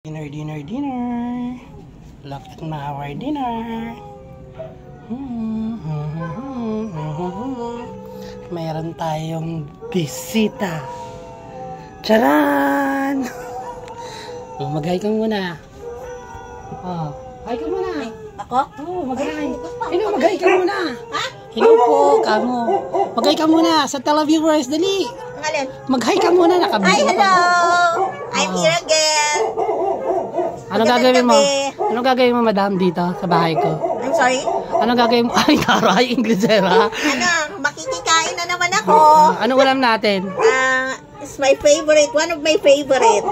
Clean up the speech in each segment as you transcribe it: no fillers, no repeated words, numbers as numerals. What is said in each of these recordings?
Dinner. Look at our dinner. Mayroon tayong bisita. Charan! Mag-hi ka muna. Hi ka muna. Ako? Mag-hi. Mag-hi ka muna. Ha? Hello po, kamo. Mag-hi ka muna sa televiewers, dali. Ang alin? Mag-hi ka muna, Hi, hello! I'm here again. Ano gagawin mo? Ano gagawin mo, madam, dito sa bahay ko? I'm sorry? Ano gagawin mo? Ay, taray, Inglesera. Makikikain na naman ako. Ano ulam natin? It's my favorite. One of my favorite.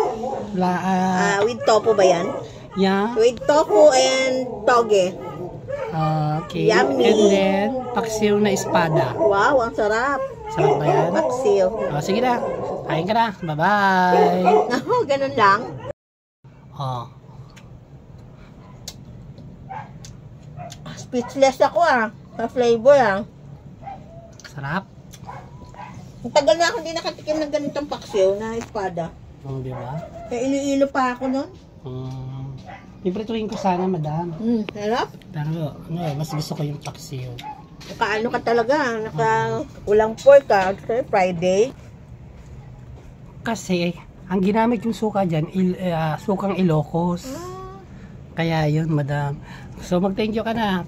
With tofu ba yan? Yeah. With tofu and toge. Okay. Yummy. And then, paksiw na espada. Wow, ang sarap. Sarap ba yan? Paksiw. Sige na. Kain ka na. Bye-bye. Ganun lang. Speechless ako sa flavor Sarap. Ang tagal na ako hindi nakatikim ng ganitong paksiw na espada. Di ba? Kaya iniilo pa ako nun. Iprituin ko sana, madam. Sarap. Pero, mas gusto ko yung paksiw. Nakaano ka talaga, ulang pork kasi Friday. Kasi, ang ginamit yung suka dyan, sukang Ilocos. Kaya yun, madam. So, mag-thank you ka na.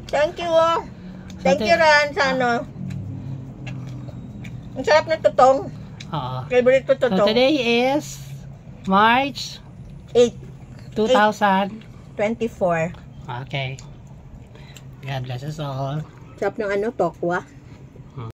Thank you, Thank you, Ran, sa ano. Ang sarap na tutong. Favorite ko tutong. So, today is March 8, 2024. 24. Okay. God bless us all. Sarap ng tokwa.